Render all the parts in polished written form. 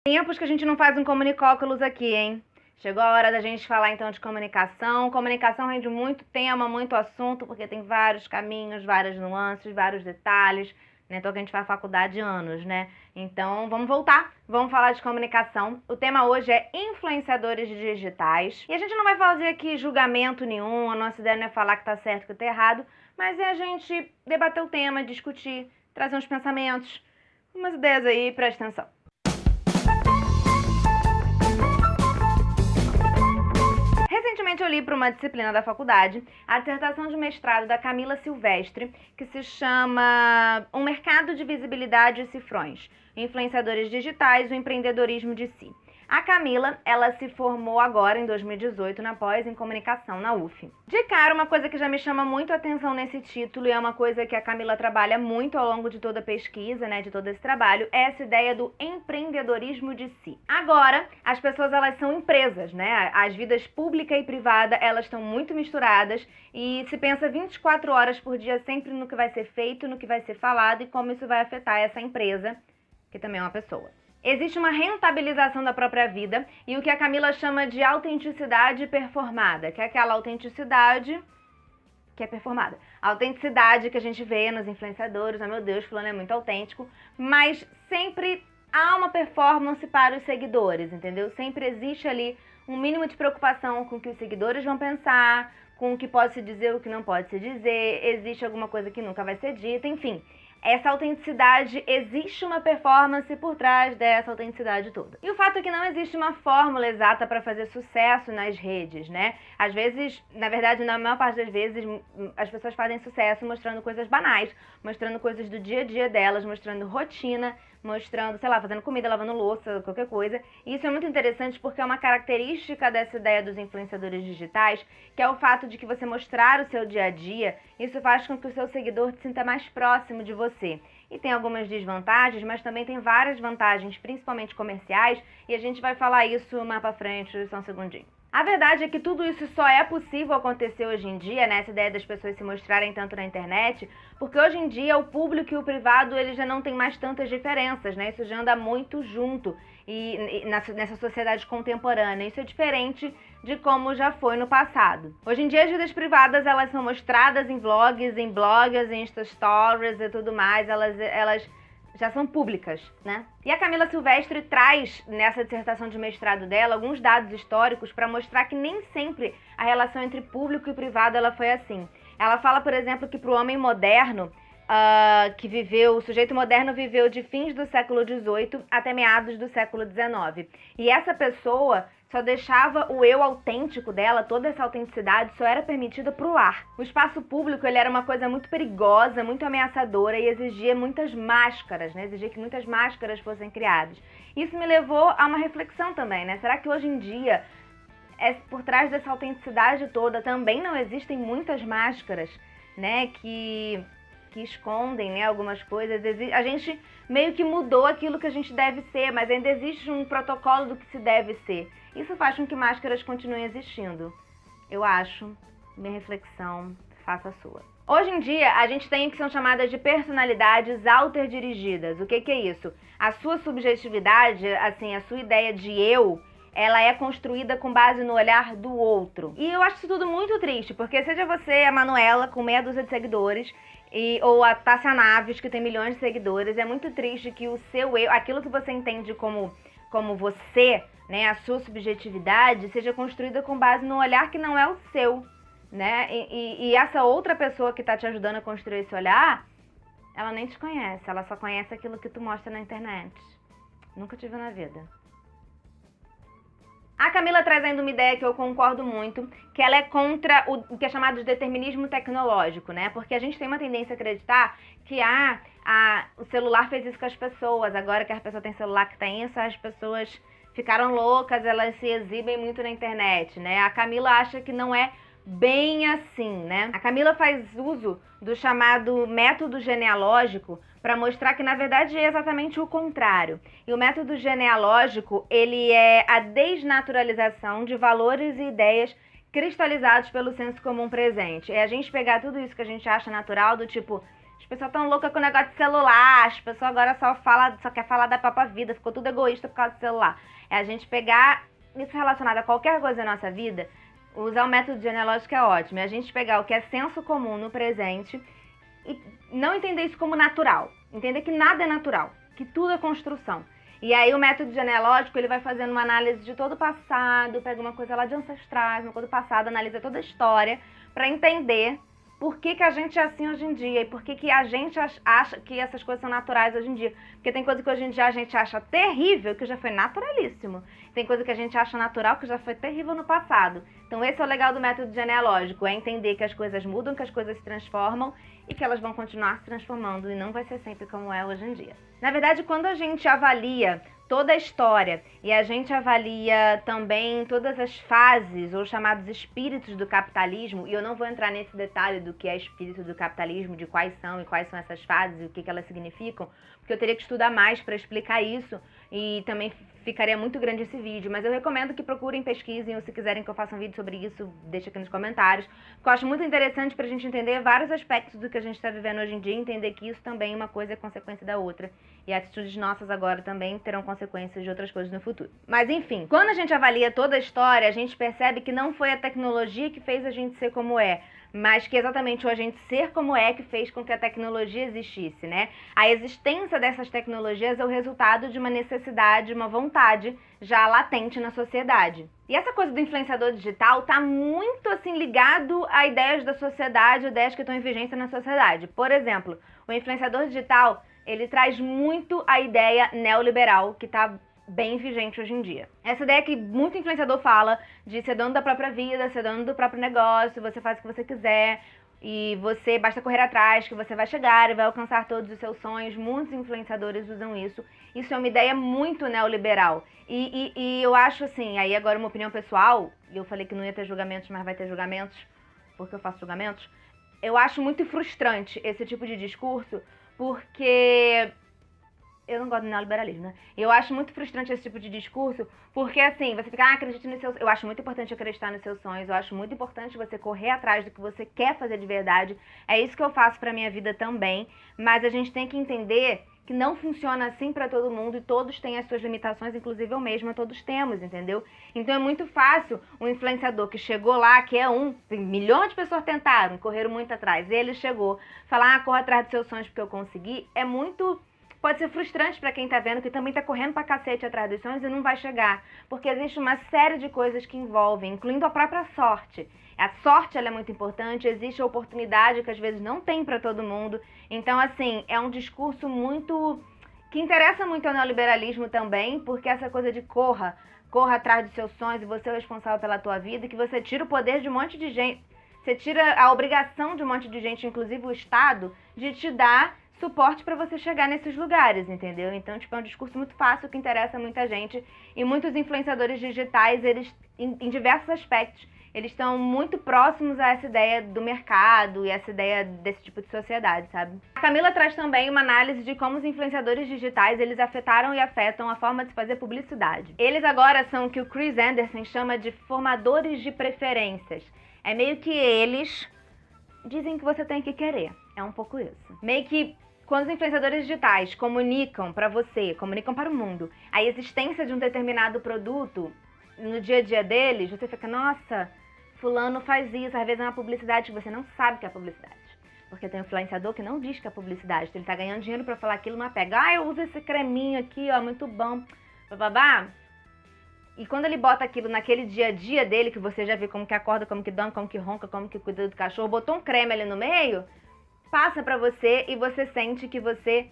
Tempos que a gente não faz um comunicóculos aqui, hein? Chegou a hora da gente falar então de comunicação. Comunicação rende muito tema, muito assunto, porque tem vários caminhos, várias nuances, vários detalhes, né? Tô que a gente faz faculdade anos, né? Então vamos voltar, vamos falar de comunicação. O tema hoje é influenciadores digitais. E a gente não vai fazer aqui julgamento nenhum, a nossa ideia não é falar que tá certo, que tá errado, mas é a gente debater o tema, discutir, trazer uns pensamentos, umas ideias aí, presta atenção. Recentemente eu li para uma disciplina da faculdade a dissertação de mestrado da Camila Silvestre, que se chama Um Mercado de Visibilidade e Cifrões, Influenciadores Digitais, o Empreendedorismo de Si. A Camila, ela se formou agora, em 2018, na pós em comunicação na UF. De cara, uma coisa que já me chama muito a atenção nesse título, e é uma coisa que a Camila trabalha muito ao longo de toda a pesquisa, né, de todo esse trabalho, é essa ideia do empreendedorismo de si. Agora, as pessoas, elas são empresas, né? As vidas pública e privada, elas estão muito misturadas e se pensa 24 horas por dia sempre no que vai ser feito, no que vai ser falado e como isso vai afetar essa empresa, que também é uma pessoa. Existe uma rentabilização da própria vida e o que a Camila chama de autenticidade performada, que é aquela autenticidade que é performada. A autenticidade que a gente vê nos influenciadores, oh meu Deus, fulano é muito autêntico, mas sempre há uma performance para os seguidores, entendeu? Sempre existe ali um mínimo de preocupação com o que os seguidores vão pensar, com o que pode se dizer, o que não pode se dizer, existe alguma coisa que nunca vai ser dita, enfim. Essa autenticidade, existe uma performance por trás dessa autenticidade toda. E o fato é que não existe uma fórmula exata para fazer sucesso nas redes, né? Às vezes, na verdade, na maior parte das vezes, as pessoas fazem sucesso mostrando coisas banais, mostrando coisas do dia a dia delas, mostrando rotina, mostrando, sei lá, fazendo comida, lavando louça, qualquer coisa. E isso é muito interessante porque é uma característica dessa ideia dos influenciadores digitais, que é o fato de que você mostrar o seu dia a dia, isso faz com que o seu seguidor se sinta mais próximo de você. E tem algumas desvantagens, mas também tem várias vantagens, principalmente comerciais, e a gente vai falar isso mais pra frente, só um segundinho. A verdade é que tudo isso só é possível acontecer hoje em dia, né? Essa ideia das pessoas se mostrarem tanto na internet, porque hoje em dia o público e o privado, eles já não tem mais tantas diferenças, né? Isso já anda muito junto nessa sociedade contemporânea. Isso é diferente de como já foi no passado. Hoje em dia as vidas privadas, elas são mostradas em vlogs, em blogs, em Insta Stories e tudo mais, elas já são públicas, né? E a Camila Silvestre traz, nessa dissertação de mestrado dela, alguns dados históricos para mostrar que nem sempre a relação entre público e privado ela foi assim. Ela fala, por exemplo, que para o homem moderno, o sujeito moderno viveu de fins do século XVIII até meados do século XIX. E essa pessoa só deixava o eu autêntico dela, toda essa autenticidade só era permitida pro lar. O espaço público, ele era uma coisa muito perigosa, muito ameaçadora e exigia muitas máscaras, né? Exigia que muitas máscaras fossem criadas. Isso me levou a uma reflexão também, né? Será que hoje em dia, por trás dessa autenticidade toda, também não existem muitas máscaras, né? Que escondem, né, algumas coisas. A gente meio que mudou aquilo que a gente deve ser, mas ainda existe um protocolo do que se deve ser. Isso faz com que máscaras continuem existindo. Eu acho. Minha reflexão, faça a sua. Hoje em dia, a gente tem o que são chamadas de personalidades autodirigidas. O que é isso? A sua subjetividade, assim, a sua ideia de eu, ela é construída com base no olhar do outro. E eu acho isso tudo muito triste, porque seja você a Manuela, com meia dúzia de seguidores, ou a Tássia Naves, que tem milhões de seguidores, é muito triste que o seu eu, aquilo que você entende como você, né, a sua subjetividade, seja construída com base num olhar que não é o seu, né? E essa outra pessoa que tá te ajudando a construir esse olhar, ela nem te conhece, ela só conhece aquilo que tu mostra na internet. Nunca te viu na vida. A Camila traz ainda uma ideia que eu concordo muito, que ela é contra o que é chamado de determinismo tecnológico, né? Porque a gente tem uma tendência a acreditar que o celular fez isso com as pessoas, agora que a pessoa tem celular que tem isso, as pessoas ficaram loucas, elas se exibem muito na internet, né? A Camila acha que não é bem assim, né? A Camila faz uso do chamado método genealógico para mostrar que, na verdade, é exatamente o contrário. E o método genealógico, ele é a desnaturalização de valores e ideias cristalizados pelo senso comum presente. É a gente pegar tudo isso que a gente acha natural, do tipo, As pessoas estão loucas com o negócio de celular, as pessoas agora só quer falar da própria vida, ficou tudo egoísta por causa do celular. É a gente pegar isso relacionado a qualquer coisa da nossa vida, usar o método genealógico é ótimo. É a gente pegar o que é senso comum no presente e não entender isso como natural. Entender que nada é natural, que tudo é construção. E aí o método genealógico, ele vai fazendo uma análise de todo o passado, pega uma coisa lá de ancestrais, uma coisa do passado, analisa toda a história, para entender por que que a gente é assim hoje em dia e por que que a gente acha que essas coisas são naturais hoje em dia. Porque tem coisa que hoje em dia a gente acha terrível, que já foi naturalíssimo. Tem coisa que a gente acha natural, que já foi terrível no passado. Então esse é o legal do método genealógico, é entender que as coisas mudam, que as coisas se transformam e que elas vão continuar se transformando e não vai ser sempre como é hoje em dia. Na verdade, quando a gente avalia toda a história e a gente avalia também todas as fases ou chamados espíritos do capitalismo, e eu não vou entrar nesse detalhe do que é espírito do capitalismo, de quais são e quais são essas fases e o que elas significam, porque eu teria que estudar mais para explicar isso e também ficaria muito grande esse vídeo, mas eu recomendo que procurem, pesquisem, ou se quiserem que eu faça um vídeo sobre isso, deixa aqui nos comentários, porque eu acho muito interessante pra gente entender vários aspectos do que a gente está vivendo hoje em dia, entender que isso também uma coisa é consequência da outra, e atitudes nossas agora também terão consequências de outras coisas no futuro. Mas enfim, quando a gente avalia toda a história, a gente percebe que não foi a tecnologia que fez a gente ser como é, mas que exatamente o agente ser como é que fez com que a tecnologia existisse, né? A existência dessas tecnologias é o resultado de uma necessidade, uma vontade já latente na sociedade. E essa coisa do influenciador digital tá muito assim ligado a ideias da sociedade, ideias que estão em vigência na sociedade. Por exemplo, o influenciador digital, ele traz muito a ideia neoliberal que tá bem vigente hoje em dia. Essa ideia que muito influenciador fala de ser dono da própria vida, ser dono do próprio negócio, você faz o que você quiser e você basta correr atrás que você vai chegar e vai alcançar todos os seus sonhos. Muitos influenciadores usam isso. Isso é uma ideia muito neoliberal. E eu acho assim, aí agora uma opinião pessoal, e eu falei que não ia ter julgamentos, mas vai ter julgamentos, porque eu faço julgamentos. Eu acho muito frustrante esse tipo de discurso, porque eu não gosto do neoliberalismo, né? Eu acho muito frustrante esse tipo de discurso, porque assim, você fica, acredite nos seus... Eu acho muito importante acreditar nos seus sonhos, eu acho muito importante você correr atrás do que você quer fazer de verdade. É isso que eu faço pra minha vida também, mas a gente tem que entender que não funciona assim pra todo mundo e todos têm as suas limitações, inclusive eu mesma, todos temos, entendeu? Então é muito fácil um influenciador que chegou lá, que é milhões de pessoas tentaram, correram muito atrás, ele chegou, falar, corra atrás dos seus sonhos porque eu consegui, é muito... Pode ser frustrante pra quem tá vendo, que também tá correndo pra cacete atrás dos sonhos e não vai chegar. Porque existe uma série de coisas que envolvem, incluindo a própria sorte. A sorte, ela é muito importante, existe a oportunidade que às vezes não tem pra todo mundo. Então, assim, é um discurso muito... que interessa muito ao neoliberalismo também, porque essa coisa de corra atrás dos seus sonhos e você é o responsável pela tua vida, que você tira o poder de um monte de gente, você tira a obrigação de um monte de gente, inclusive o Estado, de te dar suporte para você chegar nesses lugares, entendeu? Então, tipo, é um discurso muito fácil que interessa muita gente e muitos influenciadores digitais, eles, em diversos aspectos, eles estão muito próximos a essa ideia do mercado e essa ideia desse tipo de sociedade, sabe? A Camila traz também uma análise de como os influenciadores digitais, eles afetaram e afetam a forma de fazer publicidade. Eles agora são o que o Chris Anderson chama de formadores de preferências. É meio que eles dizem que você tem que querer. É um pouco isso. Meio que quando os influenciadores digitais comunicam para você, comunicam para o mundo, a existência de um determinado produto no dia a dia deles, você fica, nossa, fulano faz isso, às vezes é uma publicidade que você não sabe que é publicidade. Porque tem um influenciador que não diz que é publicidade, ele tá ganhando dinheiro para falar aquilo, mas pega, eu uso esse creminho aqui, ó, muito bom, bababá. E quando ele bota aquilo naquele dia a dia dele, que você já viu como que acorda, como que dorme, como que ronca, como que cuida do cachorro, botou um creme ali no meio, passa pra você e você sente que você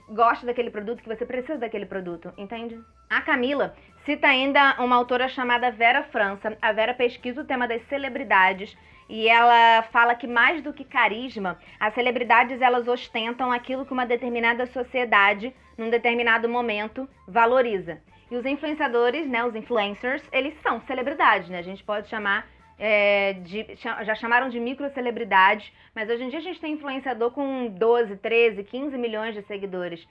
gosta daquele produto, que você precisa daquele produto, entende? A Camila cita ainda uma autora chamada Vera França. A Vera pesquisa o tema das celebridades e ela fala que mais do que carisma, as celebridades elas ostentam aquilo que uma determinada sociedade, num determinado momento, valoriza. E os influenciadores, né, os influencers, eles são celebridades, né? A gente pode chamar já chamaram de microcelebridades, mas hoje em dia a gente tem influenciador com 12, 13, 15 milhões de seguidores.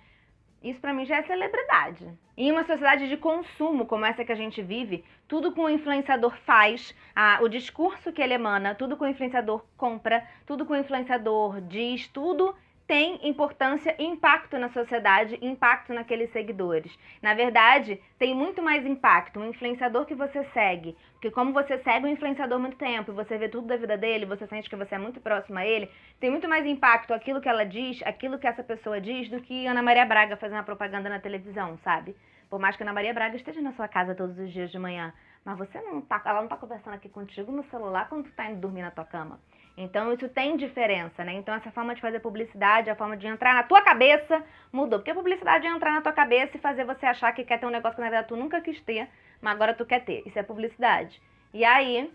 Isso pra mim já é celebridade. Em uma sociedade de consumo como essa que a gente vive, tudo que o influenciador faz, o discurso que ele emana, tudo que o influenciador compra, tudo que o influenciador diz, tudo tem importância e impacto na sociedade, impacto naqueles seguidores. Na verdade, tem muito mais impacto um influenciador que você segue, porque como você segue um influenciador há muito tempo, você vê tudo da vida dele, você sente que você é muito próximo a ele, tem muito mais impacto aquilo que ela diz, aquilo que essa pessoa diz, do que Ana Maria Braga fazendo uma propaganda na televisão, sabe? Por mais que Ana Maria Braga esteja na sua casa todos os dias de manhã, mas ela não tá conversando aqui contigo no celular quando tu tá indo dormir na tua cama. Então isso tem diferença, né? Então essa forma de fazer publicidade, a forma de entrar na tua cabeça mudou. Porque a publicidade é entrar na tua cabeça e fazer você achar que quer ter um negócio que na verdade tu nunca quis ter, mas agora tu quer ter. Isso é publicidade. E aí,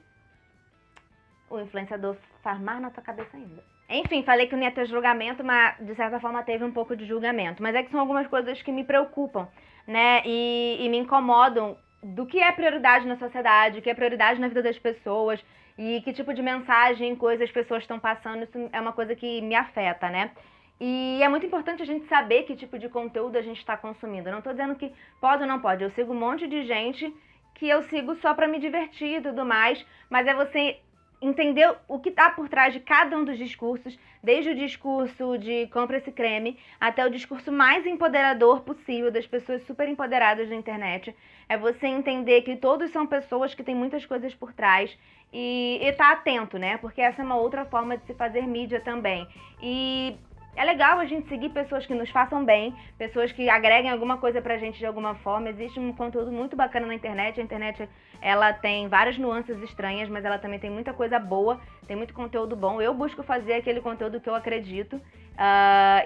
o influenciador faz mais na tua cabeça ainda. Enfim, falei que não ia ter julgamento, mas de certa forma teve um pouco de julgamento. Mas é que são algumas coisas que me preocupam, né? E me incomodam do que é prioridade na sociedade, o que é prioridade na vida das pessoas e que tipo de mensagem, coisas as pessoas estão passando. Isso é uma coisa que me afeta, né? E é muito importante a gente saber que tipo de conteúdo a gente está consumindo. Eu não tô dizendo que pode ou não pode. Eu sigo um monte de gente que eu sigo só pra me divertir e tudo mais, mas é você entender o que está por trás de cada um dos discursos, desde o discurso de compra esse creme até o discurso mais empoderador possível das pessoas super empoderadas da internet. É você entender que todos são pessoas que têm muitas coisas por trás e tá atento, né? Porque essa é uma outra forma de se fazer mídia também. E é legal a gente seguir pessoas que nos façam bem, pessoas que agreguem alguma coisa pra gente de alguma forma. Existe um conteúdo muito bacana na internet. A internet, ela tem várias nuances estranhas, mas ela também tem muita coisa boa, tem muito conteúdo bom. Eu busco fazer aquele conteúdo que eu acredito,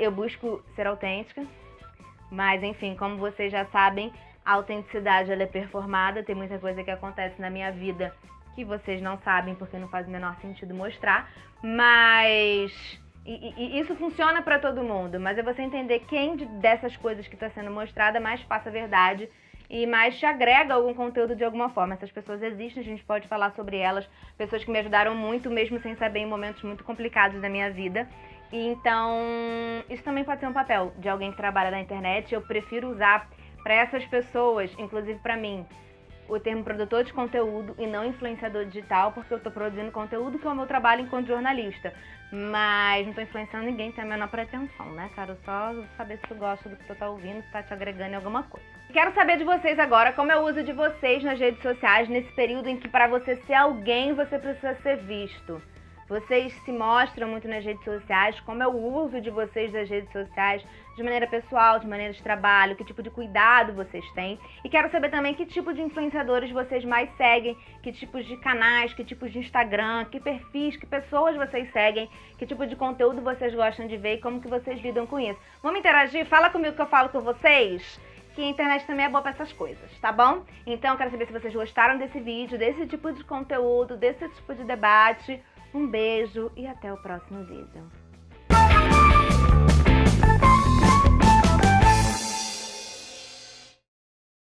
eu busco ser autêntica, mas enfim, como vocês já sabem, a autenticidade ela é performada. Tem muita coisa que acontece na minha vida que vocês não sabem, porque não faz o menor sentido mostrar, mas E isso funciona pra todo mundo, mas é você entender quem dessas coisas que está sendo mostrada mais passa a verdade e mais te agrega algum conteúdo de alguma forma. Essas pessoas existem, a gente pode falar sobre elas, pessoas que me ajudaram muito, mesmo sem saber, em momentos muito complicados da minha vida. E então, isso também pode ser um papel de alguém que trabalha na internet. Eu prefiro usar para essas pessoas, inclusive para mim, o termo produtor de conteúdo e não influenciador digital, porque eu estou produzindo conteúdo que é o meu trabalho enquanto jornalista. Mas não estou influenciando ninguém, tem a menor pretensão, né, cara? Só saber se tu gosta do que tu tá ouvindo, se tá te agregando em alguma coisa. Quero saber de vocês agora como é o uso de vocês nas redes sociais nesse período em que para você ser alguém, você precisa ser visto. Vocês se mostram muito nas redes sociais, como é o uso de vocês das redes sociais, de maneira pessoal, de maneira de trabalho, que tipo de cuidado vocês têm. E quero saber também que tipo de influenciadores vocês mais seguem, que tipos de canais, que tipos de Instagram, que perfis, que pessoas vocês seguem, que tipo de conteúdo vocês gostam de ver e como que vocês lidam com isso. Vamos interagir? Fala comigo que eu falo com vocês. Que a internet também é boa para essas coisas, tá bom? Então eu quero saber se vocês gostaram desse vídeo, desse tipo de conteúdo, desse tipo de debate. Um beijo e até o próximo vídeo.